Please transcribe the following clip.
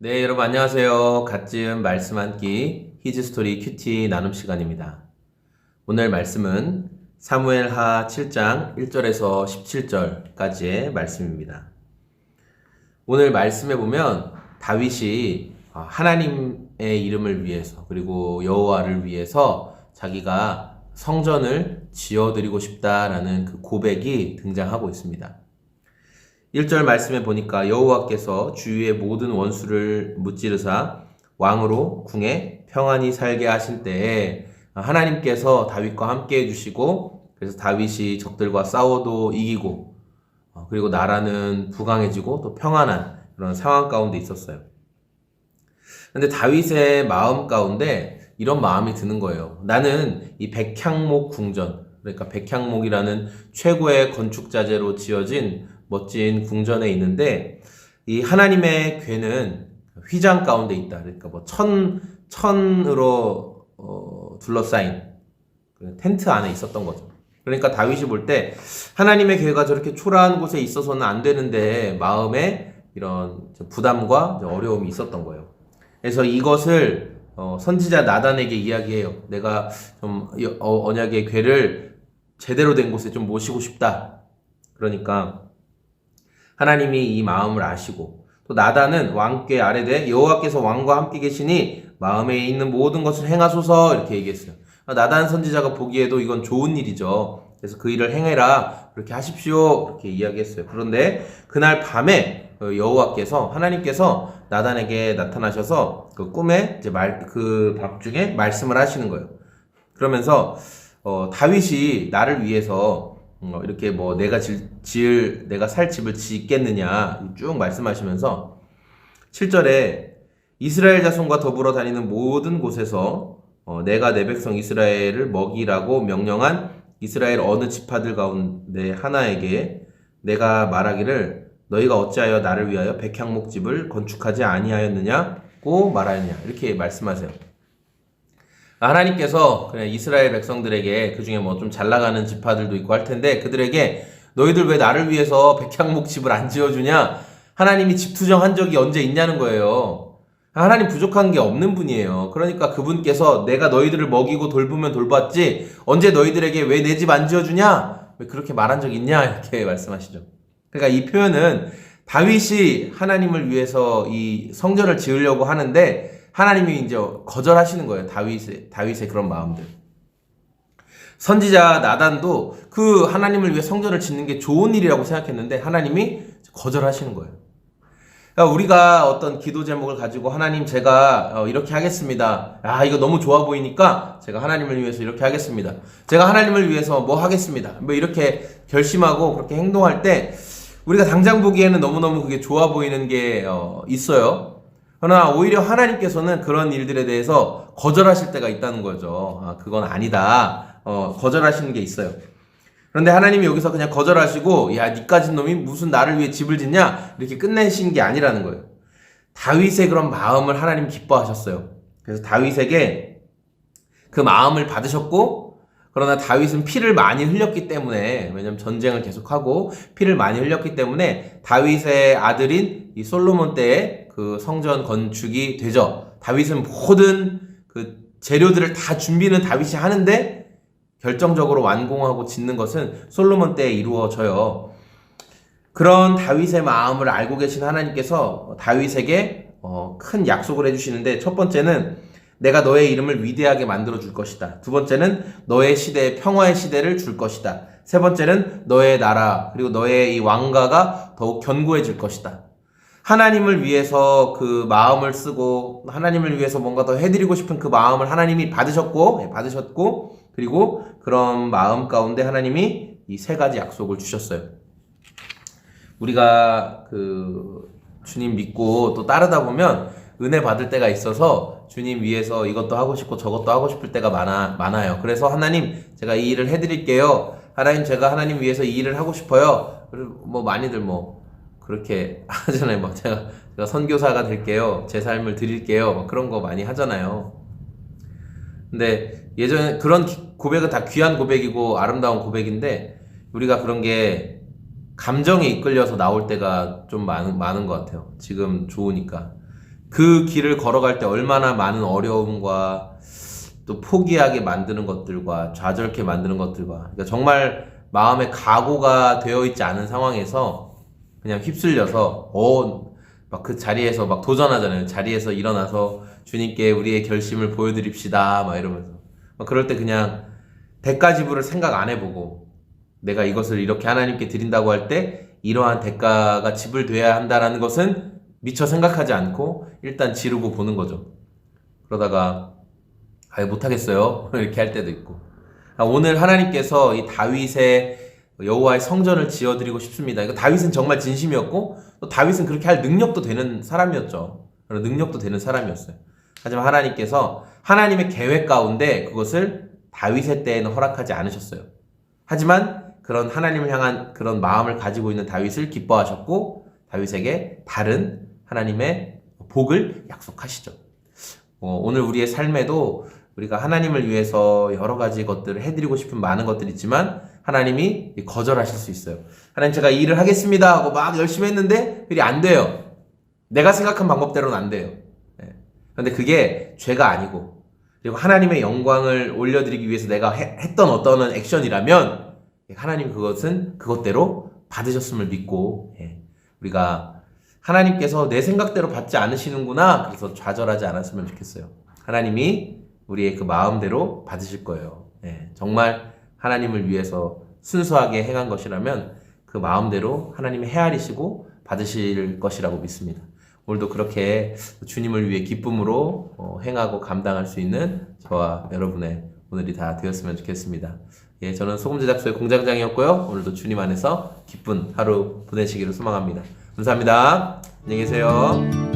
네, 여러분 안녕하세요. 갓 지은 말씀 한 끼 히즈스토리 큐티 나눔 시간입니다. 오늘 말씀은 사무엘하 7장 1절에서 17절까지의 말씀입니다. 오늘 말씀에 보면 다윗이 하나님의 이름을 위해서 그리고 여호와를 위해서 자기가 성전을 지어드리고 싶다라는 그 고백이 등장하고 있습니다. 1절 말씀에 보니까 여호와께서 주위의 모든 원수를 무찌르사 왕으로 궁에 평안히 살게 하신 때에 하나님께서 다윗과 함께 해주시고, 그래서 다윗이 적들과 싸워도 이기고 그리고 나라는 부강해지고 또 평안한 그런 상황 가운데 있었어요. 근데 다윗의 마음 가운데 이런 마음이 드는 거예요. 나는 이 백향목 궁전, 그러니까 백향목이라는 최고의 건축 자재로 지어진 멋진 궁전에 있는데, 이 하나님의 궤는 휘장 가운데 있다. 그러니까 뭐 천으로 둘러싸인 텐트 안에 있었던 거죠. 그러니까 다윗이 볼 때 하나님의 궤가 저렇게 초라한 곳에 있어서는 안 되는데 마음에 이런 부담과 어려움이 있었던 거예요. 그래서 이것을 선지자 나단에게 이야기해요. 내가 좀 언약의 궤를 제대로 된 곳에 좀 모시고 싶다. 그러니까 하나님이 이 마음을 아시고, 또 나단은 왕께 아뢰되 여호와께서 왕과 함께 계시니 마음에 있는 모든 것을 행하소서, 이렇게 얘기했어요. 나단 선지자가 보기에도 이건 좋은 일이죠. 그래서 그 일을 행해라, 그렇게 하십시오, 이렇게 이야기했어요. 그런데 그날 밤에 여호와께서, 하나님께서 나단에게 나타나셔서 그 꿈에 이제 그 밤중에 말씀을 하시는 거예요. 그러면서 다윗이 나를 위해서 이렇게 뭐 내가 살 집을 짓겠느냐 쭉 말씀하시면서 7절에 이스라엘 자손과 더불어 다니는 모든 곳에서 내가 내 백성 이스라엘을 먹이라고 명령한 이스라엘 어느 지파들 가운데 하나에게 내가 말하기를 너희가 어찌하여 나를 위하여 백향목집을 건축하지 아니하였느냐고 말하였냐, 이렇게 말씀하세요. 하나님께서 그냥 이스라엘 백성들에게, 그 중에 뭐 좀 잘 나가는 지파들도 있고 할 텐데, 그들에게 너희들 왜 나를 위해서 백향목 집을 안 지어주냐? 하나님이 집 투정한 적이 언제 있냐는 거예요. 하나님 부족한 게 없는 분이에요. 그러니까 그분께서 내가 너희들을 먹이고 돌보면 돌봤지 언제 너희들에게 왜 내 집 안 지어주냐? 왜 그렇게 말한 적 있냐? 이렇게 말씀하시죠. 그러니까 이 표현은 다윗이 하나님을 위해서 이 성전을 지으려고 하는데 하나님이 이제 거절하시는 거예요. 다윗의 그런 마음들. 선지자 나단도 그 하나님을 위해 성전을 짓는 게 좋은 일이라고 생각했는데 하나님이 거절하시는 거예요. 그러니까 우리가 어떤 기도 제목을 가지고 하나님 제가 이렇게 하겠습니다. 이거 너무 좋아 보이니까 제가 하나님을 위해서 이렇게 하겠습니다. 제가 하나님을 위해서 뭐 하겠습니다. 뭐 이렇게 결심하고 그렇게 행동할 때 우리가 당장 보기에는 너무너무 그게 좋아 보이는 게 있어요. 그러나 오히려 하나님께서는 그런 일들에 대해서 거절하실 때가 있다는 거죠. 그건 아니다. 거절하시는 게 있어요. 그런데 하나님이 여기서 그냥 거절하시고, 야, 니까진 놈이 무슨 나를 위해 집을 짓냐? 이렇게 끝내신 게 아니라는 거예요. 다윗의 그런 마음을 하나님 기뻐하셨어요. 그래서 다윗에게 그 마음을 받으셨고, 그러나 다윗은 피를 많이 흘렸기 때문에, 왜냐면 전쟁을 계속하고 피를 많이 흘렸기 때문에 다윗의 아들인 이 솔로몬 때에 그 성전 건축이 되죠. 다윗은 모든 그 재료들을 다 준비는 다윗이 하는데 결정적으로 완공하고 짓는 것은 솔로몬 때에 이루어져요. 그런 다윗의 마음을 알고 계신 하나님께서 다윗에게 큰 약속을 해주시는데, 첫 번째는 내가 너의 이름을 위대하게 만들어 줄 것이다. 두 번째는 너의 시대에 평화의 시대를 줄 것이다. 세 번째는 너의 나라 그리고 너의 이 왕가가 더욱 견고해질 것이다. 하나님을 위해서 그 마음을 쓰고 하나님을 위해서 뭔가 더 해드리고 싶은 그 마음을 하나님이 받으셨고 그리고 그런 마음 가운데 하나님이 이 세 가지 약속을 주셨어요. 우리가 그 주님 믿고 또 따르다 보면 은혜 받을 때가 있어서 주님 위해서 이것도 하고 싶고 저것도 하고 싶을 때가 많아요. 그래서 하나님 제가 이 일을 해드릴게요. 하나님 제가 하나님 위해서 이 일을 하고 싶어요. 그리고 뭐 많이들 뭐 그렇게 하잖아요. 막 제가 선교사가 될게요. 제 삶을 드릴게요. 막 그런 거 많이 하잖아요. 근데 예전에 그런 고백은 다 귀한 고백이고 아름다운 고백인데 우리가 그런 게 감정에 이끌려서 나올 때가 좀 많은 것 같아요. 지금 좋으니까. 그 길을 걸어갈 때 얼마나 많은 어려움과 또 포기하게 만드는 것들과 좌절케 만드는 것들과, 그러니까 정말 마음에 각오가 되어 있지 않은 상황에서 그냥 휩쓸려서 막 그 자리에서 막 도전하잖아요. 자리에서 일어나서 주님께 우리의 결심을 보여드립시다 막 이러면서, 막 그럴 때 그냥 대가 지불을 생각 안 해보고, 내가 이것을 이렇게 하나님께 드린다고 할 때 이러한 대가가 지불돼야 한다라는 것은 미처 생각하지 않고 일단 지르고 보는 거죠. 그러다가 아예 못하겠어요 이렇게 할 때도 있고, 오늘 하나님께서 이 다윗의 여호와의 성전을 지어드리고 싶습니다. 이거 다윗은 정말 진심이었고, 또 다윗은 그렇게 할 능력도 되는 사람이었죠. 능력도 되는 사람이었어요. 하지만 하나님께서 하나님의 계획 가운데 그것을 다윗의 때에는 허락하지 않으셨어요. 하지만 그런 하나님을 향한 그런 마음을 가지고 있는 다윗을 기뻐하셨고, 다윗에게 다른 하나님의 복을 약속하시죠. 오늘 우리의 삶에도 우리가 하나님을 위해서 여러 가지 것들을 해드리고 싶은 많은 것들이 있지만 하나님이 거절하실 수 있어요. 하나님, 제가 이 일을 하겠습니다 하고 막 열심히 했는데 일이 안 돼요. 내가 생각한 방법대로는 안 돼요. 그런데 그게 죄가 아니고, 그리고 하나님의 영광을 올려드리기 위해서 내가 했던 어떤 액션이라면 하나님 그것은 그것대로 받으셨음을 믿고, 우리가 하나님께서 내 생각대로 받지 않으시는구나, 그래서 좌절하지 않았으면 좋겠어요. 하나님이 우리의 그 마음대로 받으실 거예요. 정말 하나님을 위해서 순수하게 행한 것이라면 그 마음대로 하나님이 헤아리시고 받으실 것이라고 믿습니다. 오늘도 그렇게 주님을 위해 기쁨으로 행하고 감당할 수 있는 저와 여러분의 오늘이 다 되었으면 좋겠습니다. 저는 소금제작소의 공장장이었고요. 오늘도 주님 안에서 기쁜 하루 보내시기를 소망합니다. 감사합니다. 안녕히 계세요.